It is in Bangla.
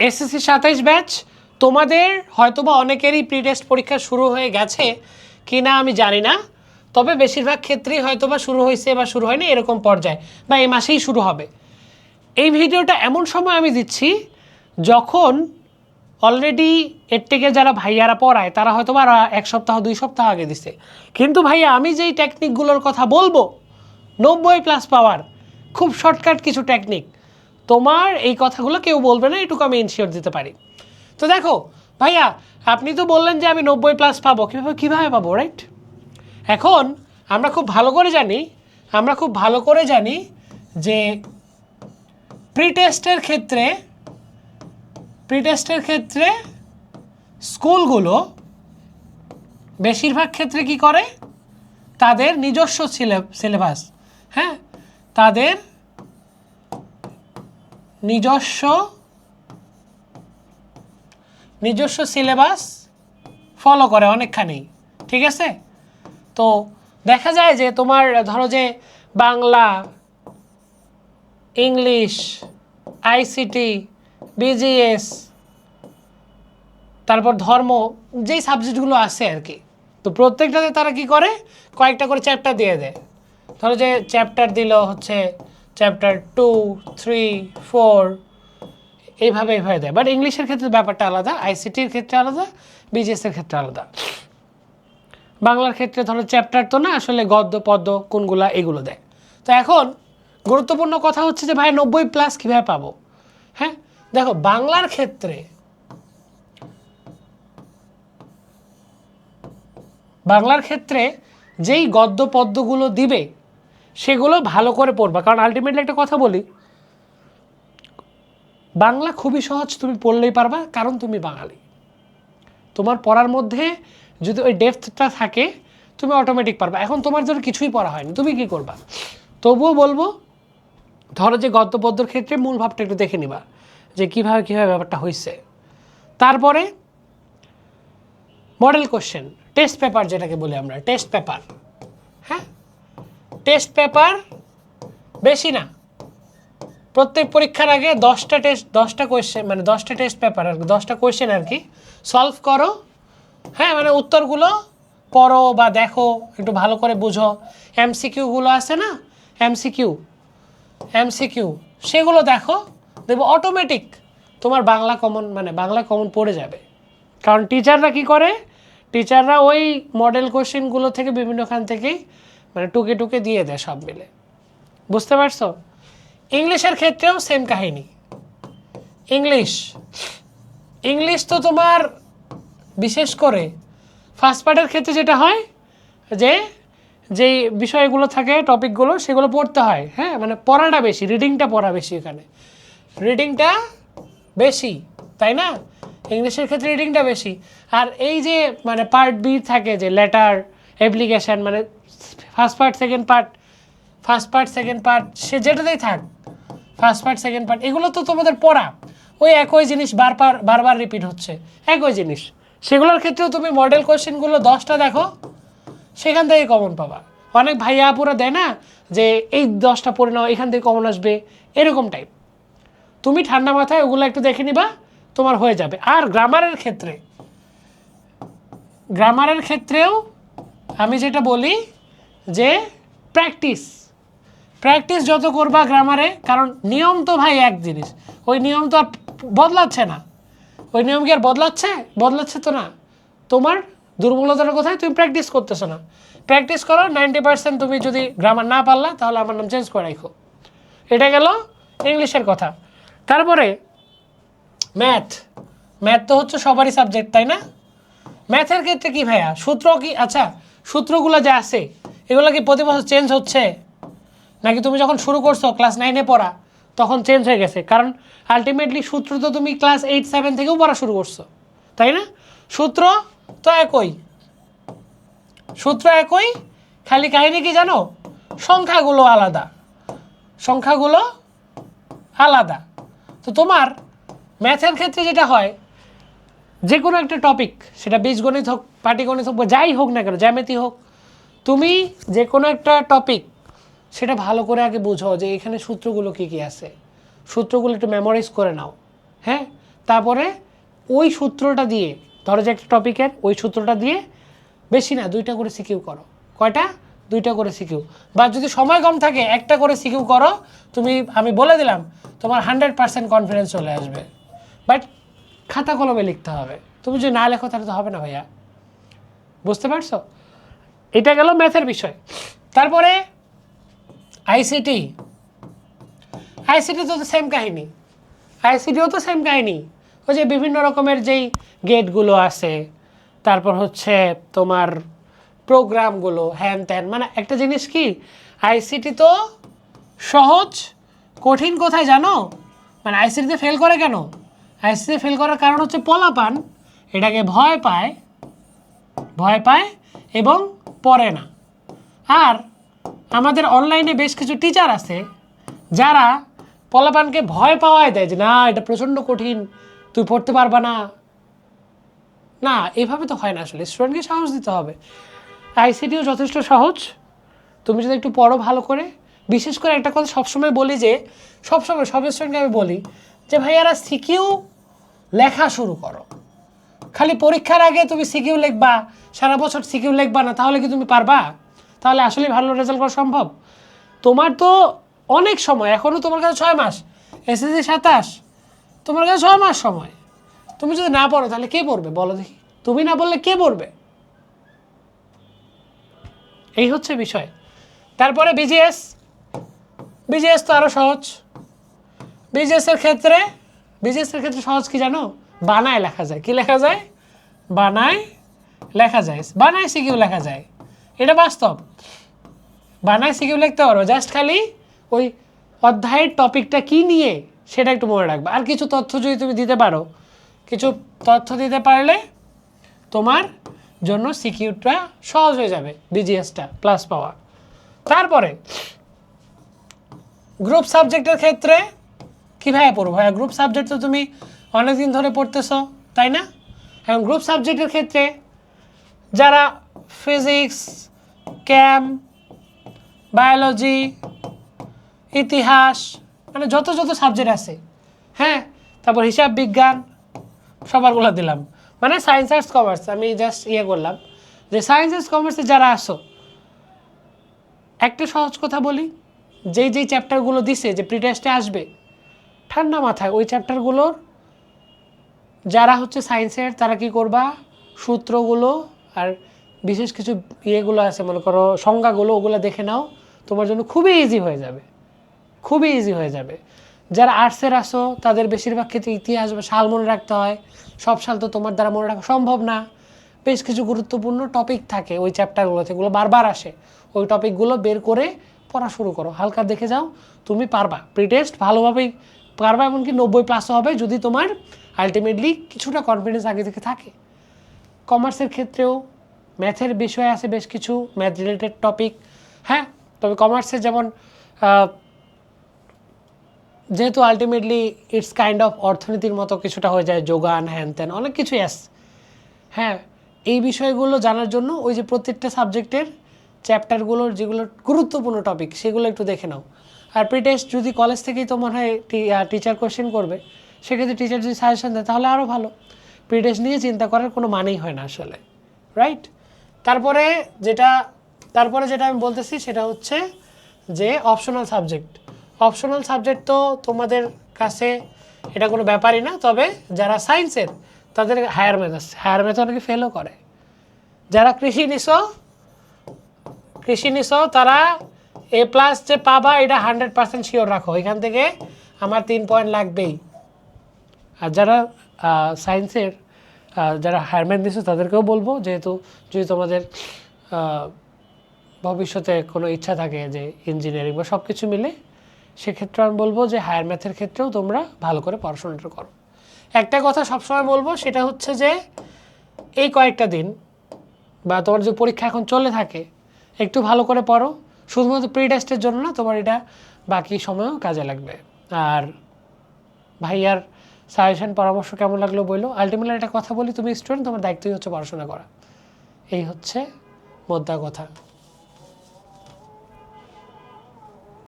এসএসসি 27 ব্যাচ, তোমাদের হয়তোবা অনেকেরই প্রি টেস্ট পরীক্ষা শুরু হয়ে গেছে কি না আমি জানি না, তবে বেশিরভাগ ক্ষেত্রেই হয়তোবা শুরু হয়েছে বা শুরু হয়নি এরকম পর্যায়ে, বা এই মাসেই শুরু হবে। এই ভিডিওটা এমন সময় আমি দিচ্ছি যখন অলরেডি এর থেকে যারা ভাইয়ারা পড়ায় তারা হয়তো বা 1 সপ্তাহ 2 সপ্তাহ আগে দিছে, কিন্তু ভাইয়া আমি যেই টেকনিকগুলোর কথা বলবো 90+ পাওয়ার, খুব শর্টকাট কিছু টেকনিক, তোমার এই কথাগুলো কেউ বলবে না, এটুকু আমি ইনশিওর দিতে পারি। তো দেখো ভাইয়া, আপনি তো বললেন যে আমি 90+ পাবো, কীভাবে পাবো, রাইট? এখন আমরা খুব ভালো করে জানি যে প্রি টেস্টের ক্ষেত্রে স্কুলগুলো বেশিরভাগ ক্ষেত্রে কি করে, তাদের নিজস্ব সিলেবাস, হ্যাঁ, তাদের নিজস্ব সিলেবাস ফলো করে অনেকখানি, ঠিক আছে? তো দেখা যায় যে তোমার ধরো যে বাংলা, ইংলিশ, আইসিটি, বিজিএস, তারপর ধর্ম, যেই সাবজেক্টগুলো আছে আর কি, তো প্রত্যেকটাতে তারা কি করে, কয়েকটা করে চ্যাপ্টার দিয়ে দেয়। ধরো যে চ্যাপ্টার দিল হচ্ছে চ্যাপ্টার 2, 3, 4, এইভাবে দেয়। বাট ইংলিশের ক্ষেত্রে ব্যাপারটা আলাদা, আইসিটির ক্ষেত্রে আলাদা, বিজিএসের ক্ষেত্রে আলাদা। বাংলার ক্ষেত্রে ধরো চ্যাপ্টার তো না, আসলে গদ্য পদ্য কোনগুলা এগুলো দেয়। তো এখন গুরুত্বপূর্ণ কথা হচ্ছে যে ভাই 90+ কীভাবে পাবো? হ্যাঁ দেখো, বাংলার ক্ষেত্রে যেই গদ্য পদ্যগুলো দিবে সেগুলো ভালো করে পড়বা, কারণ আলটিমেটলি একটা কথা বলি, বাংলা খুবই সহজ, তুমি পড়লেই পারবা, কারণ তুমি বাঙালি। তোমার পড়ার মধ্যে যদি ওই ডেপথটা থাকে তুমি অটোমেটিক পারবা। এখন তোমার জন্য কিছুই পড়া হয়নি, তুমি কি করবা? তবুও বলবো, ধরো যে গদ্য পদ্যর ক্ষেত্রে মূল ভাবটা একটু দেখে নিবা যে কীভাবে ব্যাপারটা হয়েছে। তারপরে মডেল কোশ্চেন, টেস্ট পেপার যেটাকে বলি আমরা, টেস্ট পেপার, হ্যাঁ, টেস্ট পেপার বেশি না, প্রত্যেক পরীক্ষার আগে 10টা কোয়েশ্চেন, মানে 10টা টেস্ট পেপার আর 10টা কোয়েশ্চেন আর কি সলভ করো, হ্যাঁ, মানে উত্তরগুলো পড়ো বা দেখো, একটু ভালো করে বুঝো। এমসিকিউগুলো আছে না, এমসিকিউ সেগুলো দেখো, দেখবো অটোমেটিক তোমার বাংলা কমন পড়ে যাবে। কারণ টিচাররা কি করে, টিচাররা ওই মডেল কোশ্চেনগুলো থেকে বিভিন্নখান থেকেই মানে টুকে দিয়ে দেয় সব মিলে, বুঝতে পারছো? ইংলিশের ক্ষেত্রেও সেম কাহিনী। ইংলিশ তো তোমার বিশেষ করে ফার্স্ট পার্টের ক্ষেত্রে যেটা হয় যে যেই বিষয়গুলো থাকে, টপিকগুলো, সেগুলো পড়তে হয়, হ্যাঁ, মানে পড়াটা বেশি, রিডিংটা পড়া বেশি, এখানে রিডিংটা বেশি, তাই না? ইংলিশের ক্ষেত্রে রিডিংটা বেশি। আর এই যে মানে পার্ট বি থাকে, যে লেটার, অ্যাপ্লিকেশান, মানে ফার্স্ট পার্ট সেকেন্ড পার্ট সে যেটাতেই থাক, ফার্স্ট পার্ট সেকেন্ড পার্ট, এগুলো তো তোমাদের পড়া, ওই একই জিনিস বারবার রিপিট হচ্ছে, একই জিনিস। সেগুলোর ক্ষেত্রেও তুমি মডেল কোশ্চেনগুলো 10টা দেখো, সেখান থেকে কমন পাবা। অনেক ভাইয়া আপুরা দেয় না যে এই 10টা পড়ে নাও, এখান থেকে কমন আসবে, এরকম টাইপ। তুমি ঠান্ডা মাথায় ওগুলো একটু দেখে নিবা, তোমার হয়ে যাবে। আর গ্রামারের ক্ষেত্রেও আমি যেটা বলি যে প্র্যাকটিস যত করবা গ্রামারে, কারণ নিয়ম তো ভাই এক জিনিস, ওই নিয়ম তো আর বদলাচ্ছে না, ওই নিয়ম কি আর বদলাচ্ছে তো না। তোমার দুর্বলতার কোথায়, তুমি প্র্যাকটিস করতেছো না। প্র্যাকটিস করো 90%, তুমি যদি গ্রামার না পারলা তাহলে আমার নাম চেঞ্জ করে রাখো। এটা গেল ইংলিশের কথা। তারপরে ম্যাথ তো হচ্ছে সবারই সাবজেক্ট, তাই না? ম্যাথের ক্ষেত্রে কি ভাইয়া, সূত্র কি, আচ্ছা সূত্রগুলো যে আছে এগুলো কি প্রতি বছর চেঞ্জ হচ্ছে, নাকি তুমি যখন শুরু করছো ক্লাস 9-এ পড়া তখন চেঞ্জ হয়ে গেছে? কারণ আলটিমেটলি সূত্র তো তুমি ক্লাস 8-7 থেকেও পড়া শুরু করছো, তাই না? সূত্র তো একই, খালি কাহিনী কি জানো, সংখ্যাগুলো আলাদা। তো তোমার ম্যাথের ক্ষেত্রে যেটা হয়, যে কোনো একটা টপিক, সেটা বীজগণিত হোক, পাটিগণিত হোক, বা যাই হোক না কেন, জ্যামিতি হোক, তুমি যে কোনো একটা টপিক সেটা ভালো করে আগে বুঝো যে এখানে সূত্রগুলো কী আছে, সূত্রগুলো একটু মেমোরাইজ করে নাও, হ্যাঁ, তারপরে ওই সূত্রটা দিয়ে, ধরো যে একটা টপিকের ওই সূত্রটা দিয়ে বেশি না 2টা করে সিকিউ করো। কয়টা? 2টা করে সিকিউ। বা যদি সময় কম থাকে 1টা করে সিকিউ করো, আমি বলে দিলাম তোমার 100% কনফিডেন্স চলে আসবে। বাট খাতা কলমে লিখতে হবে, তুমি যদি না লেখো তাহলে তো হবে না ভাইয়া, বুঝতে পারছো? এটা গেল ম্যাথের বিষয়। তারপরে আইসিটি তো সেম কাহিনী, আইসিটিও তো সেম কাহিনী। ওই যে বিভিন্ন রকমের যেই গেটগুলো আছে, তারপর হচ্ছে তোমার প্রোগ্রামগুলো, হ্যান ত্যান, মানে একটা জিনিস কি, আইসিটি তো সহজ, কঠিন কোথায় জানো? মানে আইসিটিতে ফেল করে কেন? আইসিটিতে ফেল করার কারণ হচ্ছে পোলাপান এটাকে ভয় পায় এবং পড়ে না। আর আমাদের অনলাইনে বেশ কিছু টিচার আছে যারা পোলাপানকে ভয় পাওয়ায় দেয় যে না এটা প্রচণ্ড কঠিন, তুই পড়তে পারবা না। না, এভাবে তো হয় না, আসলে স্টুডেন্টকে সাহস দিতে হবে। আইসিটিও যথেষ্ট সহজ, তুমি যদি একটু পড়ো ভালো করে। বিশেষ করে একটা কথা সবসময় বলি, যে সবসময় সব স্টুডেন্টকে আমি বলি যে ভাইয়ারা সিকিউ লেখা শুরু করো। খালি পরীক্ষার আগে তুমি সিকিউ লিখবা, সারা বছর সিকিউ লিখবা না, তাহলে কি তুমি পারবা? তাহলে আসলে ভালো রেজাল্ট করা সম্ভব? তোমার তো অনেক সময়, এখনও তোমার কাছে 6 মাস, এসএসসি 27, তোমার কাছে 6 মাস সময়। তুমি যদি না পড়ো তাহলে কে পড়বে বলো দেখি? তুমি না বললে কে পড়বে? এই হচ্ছে বিষয়। তারপরে বিজিএস তো আরও সহজ। বিজিএসের ক্ষেত্রে সহজ কি জানো? বানায় লেখা যায়। কি লেখা যায়? বানায় সিকিউ লেখা যায়। এটা বাস্তব। বানায় সিকিউ লিখতে পারো, জাস্ট খালি ওই অধ্যায়ের টপিকটা কি নিয়ে সেটা একটু মনে রাখবে। আর কিছু তথ্য যদি তুমি দিতে পারো, কিছু তথ্য দিতে পারলে তোমার জন্য সিকিউটা সহজ হয়ে যাবে, বিজিএসটা প্লাস পাওয়া। তারপরে গ্রুপ সাবজেক্টের ক্ষেত্রে কীভাবে পড়বো ভাইয়া? গ্রুপ সাবজেক্ট তো তুমি অনেক দিন ধরে পড়তেছো, তাই না? এবং গ্রুপ সাবজেক্টের ক্ষেত্রে যারা ফিজিক্স, ক্যাম, বায়োলজি, ইতিহাস, মানে যত সাবজেক্ট আছে, হ্যাঁ, তারপর হিসাব বিজ্ঞান, সবারগুলো দিলাম, মানে সায়েন্স আর্টস কমার্স, আমি জাস্ট করলাম যে সায়েন্স আর্টস কমার্সে যারা আসো, একটা সহজ কথা বলি, যেই চ্যাপ্টারগুলো দিছে যে প্রি টেস্টে আসবে, ঠান্ডা মাথায় ওই চ্যাপ্টারগুলোর যারা হচ্ছে সায়েন্সের তারা কি করবা, সূত্রগুলো আর বিশেষ কিছু ইয়েগুলো আছে, মনে করো সংজ্ঞাগুলো, ওগুলো দেখে নাও, তোমার জন্য খুবই ইজি হয়ে যাবে। যারা আর্টসের আসো তাদের বেশিরভাগ ক্ষেত্রে ইতিহাস বা সাল মনে রাখতে হয়, সব সাল তো তোমার দ্বারা মনে রাখা সম্ভব না। বেশ কিছু গুরুত্বপূর্ণ টপিক থাকে ওই চ্যাপ্টারগুলোতে, এগুলো বারবার আসে, ওই টপিকগুলো বের করে পড়া শুরু করো, হালকা দেখে যাও, তুমি পারবা। প্রি টেস্ট ভালোভাবেই পারবা, এমনকি 90+ হবে যদি তোমার আলটিমেটলি কিছুটা কনফিডেন্স আগে থেকে থাকে। কমার্সের ক্ষেত্রেও ম্যাথের বিষয় আছে বেশ কিছু, ম্যাথ রিলেটেড টপিক, হ্যাঁ। তবে কমার্সের যেমন যেহেতু আলটিমেটলি ইটস কাইন্ড অফ অর্থনীতির মতো কিছুটা হয়ে যায়, যোগান, হ্যান ত্যান, অনেক কিছুই আছে, হ্যাঁ। এই বিষয়গুলো জানার জন্য ওই যে প্রত্যেকটা সাবজেক্টের চ্যাপ্টারগুলোর যেগুলো গুরুত্বপূর্ণ টপিক সেগুলো একটু দেখে নাও। আর প্রি টেস্ট যদি কলেজ থেকেই তো মনে হয় টিচার কোয়েশ্চেন করবে, সেক্ষেত্রে টিচার যদি সাজেশন দেয় তাহলে আরও ভালো। প্রি টেস্ট নিয়ে চিন্তা করার কোনো মানেই হয় না আসলে, রাইট? তারপরে যেটা আমি বলতেছি সেটা হচ্ছে যে অপশনাল সাবজেক্ট তো তোমাদের কাছে এটা কোনো ব্যাপারই না। তবে যারা সায়েন্সের তাদের হায়ার ম্যাথ আছে, হায়ার ম্যাথ অনেকে ফেলও করে। যারা কৃষি নিছো তারা A+ যে পাবা এটা 100% শিওর রাখো, এখান থেকে আমার 3 পয়েন্ট লাগবেই। আর যারা সায়েন্সের যারা হায়ার ম্যাথ নিছো তাদেরকেও বলবো, যেহেতু যদি তোমাদের ভবিষ্যতে কোনো ইচ্ছা থাকে যে ইঞ্জিনিয়ারিং বা সব কিছু মিলে, সেক্ষেত্রে আমি বলবো যে হায়ার ম্যাথের ক্ষেত্রেও তোমরা ভালো করে পড়াশোনাটা করো। একটা কথা সবসময় বলবো, সেটা হচ্ছে যে এই কয়েকটা দিন বা তোমার যে পরীক্ষা এখন চলে থাকে, একটু ভালো করে পড়ো, শুধুমাত্র প্রি টেস্টের জন্য না, তোমার এটা বাকি সময়ও কাজে লাগবে। আর ভাইয়ার সাজেশন পরামর্শ কেমন লাগলো বললো। আলটিমেটলি একটা কথা বলি, তুমি স্টুডেন্ট, তোমার দায়িত্বই হচ্ছে পড়াশোনা করা, এই হচ্ছে মোদ্দা কথা।